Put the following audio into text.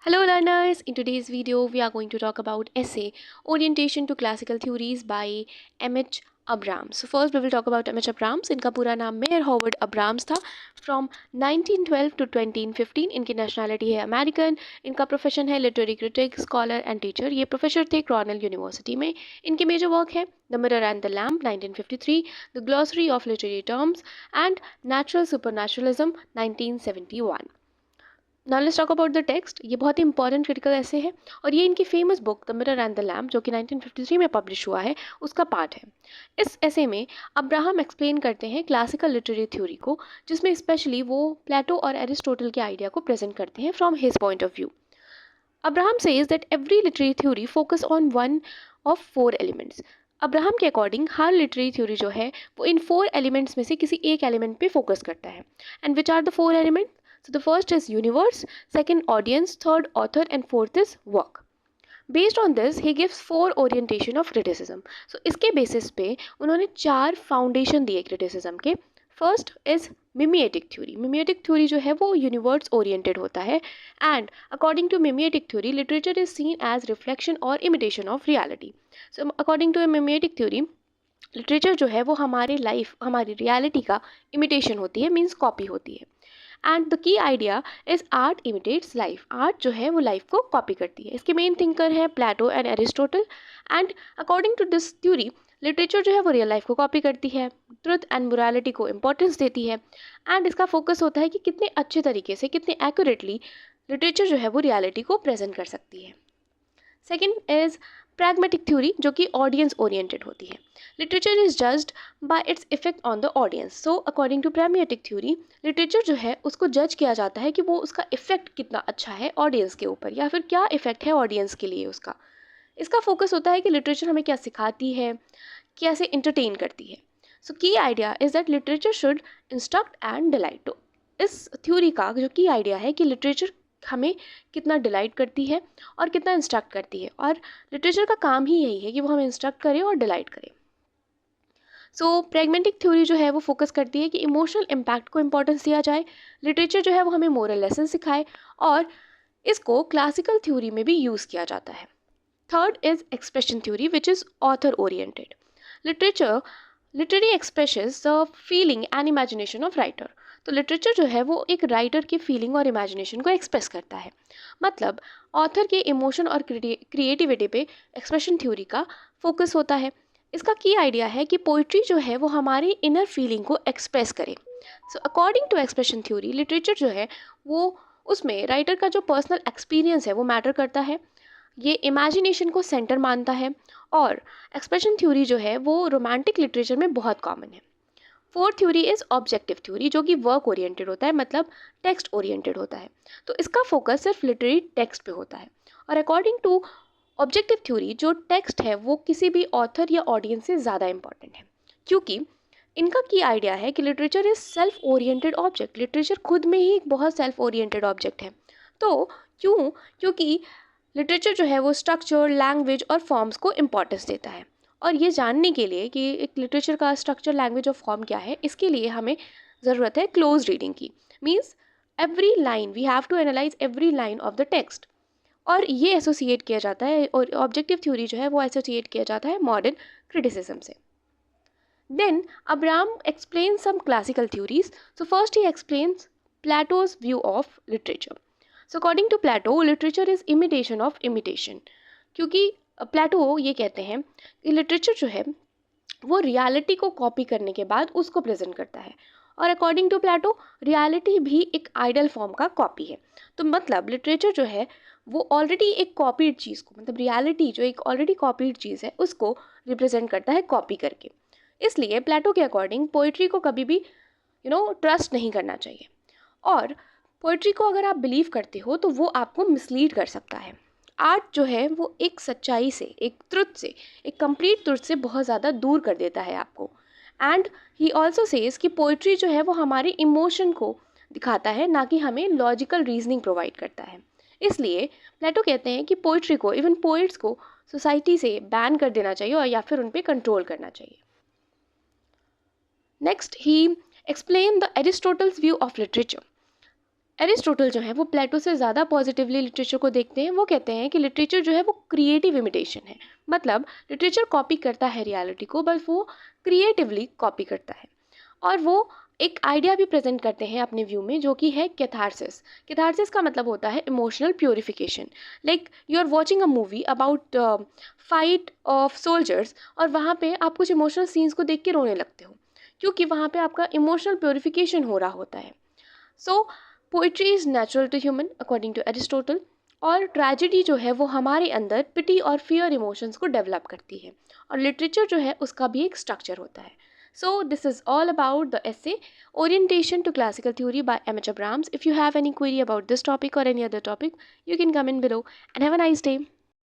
Hello learners, in today's video we are going to talk about essay Orientation to Classical Theories by M.H. Abrams. So first we will talk about M.H. Abrams. इनका पूरा नाम Meyer Howard Abrams था. From 1912 to 2015. इनकी nationality है American. इनका profession है literary critic, scholar and teacher. ये professor थे कॉर्नेल यूनिवर्सिटी में. इनके मेजर वर्क है the mirror and the lamp 1953, the glossary of literary terms and natural supernaturalism 1971. Now let's talk about the text. ये बहुत ही important critical ऐसे है और ये इनकी famous book the mirror and the lamp जो कि 1953 में पब्लिश हुआ है उसका पार्ट है. इस ऐसे में अब्राहम एक्सप्लेन करते हैं क्लासिकल लिटरेरी थ्योरी को, जिसमें स्पेशली वो प्लेटो और एरिस्टोटल के आइडिया को प्रेजेंट करते हैं from his point of view. Abraham says that every literary theory focus on one of four elements. Abraham के अकॉर्डिंग हर लिटरेरी थ्योरी जो है वो इन फोर एलिमेंट्स में से किसी एक एलिमेंट पे फोकस करता है. And which are the four element? So the first is universe, second audience, third author and fourth is work. Based on this, he gives four orientation of criticism. So इसके basis पे उन्होंने चार foundation दिए criticism के. First is mimetic theory. Mimetic theory जो है वो universe oriented होता है and according to mimetic theory, literature is seen as reflection or imitation of reality. So according to a mimetic theory, literature जो है वो हमारे life, हमारी reality का imitation होती है, means copy होती है. And the key idea is art imitates life. Art जो है वो लाइफ को कॉपी करती है. इसके मेन थिंकर हैं Plato and Aristotle. And according to this theory literature जो है वो रियल लाइफ को कॉपी करती है, ट्रुथ एंड मोरालिटी को इम्पोर्टेंस देती है एंड इसका फोकस होता है कि कितने अच्छे तरीके से, कितने एक्यूरेटली लिटरेचर जो है वो रियलिटी को प्रेजेंट कर सकती है. सेकेंड इज pragmatic theory जो कि ऑडियंस ओरिएंटेड होती है. Literature is judged by its effect on the audience. So according to pragmatic theory literature जो है उसको जज किया जाता है कि वो उसका इफेक्ट कितना अच्छा है ऑडियंस के ऊपर, या फिर क्या इफेक्ट है ऑडियंस के लिए उसका. इसका फोकस होता है कि लिटरेचर हमें क्या सिखाती है, कैसे इंटरटेन करती है. सो की idea is that literature should instruct and delight. तो इस थ्योरी का जो की आइडिया है कि लिटरेचर हमें कितना डिलाइट करती है और कितना इंस्ट्रक्ट करती है, और लिटरेचर का काम ही यही है कि वो हमें इंस्ट्रक्ट करे और डिलाइट करे. सो प्रैग्मेटिक थ्योरी जो है वो फोकस करती है कि इमोशनल इम्पैक्ट को इंपॉर्टेंस दिया जाए, लिटरेचर जो है वो हमें मोरल लेसन सिखाए, और इसको क्लासिकल थ्योरी में भी यूज़ किया जाता है. Third is expression theory which is author oriented. Literature literary expressions the feeling and imagination of writer. तो लिटरेचर जो है वो एक राइटर की फीलिंग और इमेजिनेशन को एक्सप्रेस करता है. मतलब ऑथर के इमोशन और क्रिएटिविटी पे एक्सप्रेशन थ्योरी का फोकस होता है. इसका की आइडिया है कि पोइट्री जो है वो हमारी इनर फीलिंग को एक्सप्रेस करे. So according to expression theory literature जो है वो उसमें राइटर का जो पर्सनल एक्सपीरियंस है वो मैटर करता है. ये इमेजिनेशन को सेंटर मानता है, और एक्सप्रेशन थ्योरी जो है वो रोमांटिक लिटरेचर में बहुत कॉमन है. Fourth theory is objective theory जो कि वर्क ओरिएंटेड होता है, मतलब टेक्स्ट ओरिएंटेड होता है. तो इसका फोकस सिर्फ लिटरेरी टेक्स्ट पे होता है. और अकॉर्डिंग टू ऑब्जेक्टिव थ्योरी जो टेक्स्ट है वो किसी भी ऑथर या ऑडियंस से ज़्यादा इंपॉर्टेंट है, क्योंकि इनका की आइडिया है कि literature is self oriented object. Literature खुद में ही एक बहुत सेल्फ ओरिएंटेड ऑब्जेक्ट है. तो क्योंकि लिटरेचर जो है वो स्ट्रक्चर, लैंग्वेज और फॉर्म्स को इम्पोर्टेंस देता है. और ये जानने के लिए कि एक लिटरेचर का स्ट्रक्चर, लैंग्वेज और फॉर्म क्या है, इसके लिए हमें ज़रूरत है क्लोज रीडिंग की. Means every line we have to analyse every line of the text. और ये एसोसिएट किया जाता है, और ऑब्जेक्टिव थ्योरी जो है वो एसोसिएट किया जाता है मॉडर्न क्रिटिसिज्म से. Then Abraham explain some classical theories. So first he explains Plato's view of literature. So according to Plato literature is imitation of imitation. क्योंकि प्लेटो ये कहते हैं कि लिटरेचर जो है वो रियलिटी को कॉपी करने के बाद उसको प्रेजेंट करता है, और अकॉर्डिंग टू प्लेटो रियलिटी भी एक आइडल फॉर्म का कॉपी है. तो मतलब लिटरेचर जो है वो ऑलरेडी एक कॉपीड चीज़ को, मतलब रियलिटी जो एक ऑलरेडी कॉपीड चीज़ है उसको रिप्रेजेंट करता है कॉपी करके. इसलिए प्लेटो के अकॉर्डिंग पोइट्री को कभी भी ट्रस्ट नहीं करना चाहिए, और पोइट्री को अगर आप बिलीव करते हो तो वो आपको मिसलीड कर सकता है. आर्ट जो है वो एक सच्चाई से, एक ट्रुथ से, एक कंप्लीट ट्रुथ से बहुत ज़्यादा दूर कर देता है आपको. एंड ही ऑल्सो सेज कि पोइट्री जो है वो हमारे इमोशन को दिखाता है, ना कि हमें लॉजिकल रीजनिंग प्रोवाइड करता है. इसलिए प्लेटो कहते हैं कि पोइट्री को, इवन पोइट्स को सोसाइटी से बैन कर देना चाहिए और या फिर उन पर कंट्रोल करना चाहिए. Next he explain the Aristotle's view of literature. Aristotle जो है वो प्लेटो से ज़्यादा पॉजिटिवली लिटरेचर को देखते हैं। वो कहते हैं कि लिटरेचर जो है वो क्रिएटिव इमिटेशन है, मतलब लिटरेचर कॉपी करता है रियलिटी को, बस वो क्रिएटिवली कॉपी करता है। और वो एक आइडिया भी प्रेजेंट करते हैं अपने व्यू में, जो कि है कैथारसिस। कैथारसिस का मतलब होता है emotional purification. Like you are watching a movie about fight of soldiers, और वहाँ पे आप कुछ इमोशनल सीन्स को देख के रोने लगते हो, क्योंकि वहाँ पे आपका इमोशनल प्योरिफिकेशन हो रहा होता है। So poetry is natural to human according to Aristotle. और ट्रेजिडी जो है वो हमारे अंदर पिटी और फियर इमोशंस को डेवलप करती है, और लिटरेचर जो है उसका भी एक स्ट्रक्चर होता है। So this is all about the essay Orientation to Classical Theory by M.H. Abrams. If you have any query about this topic or any other topic, you can comment below, and have a nice day.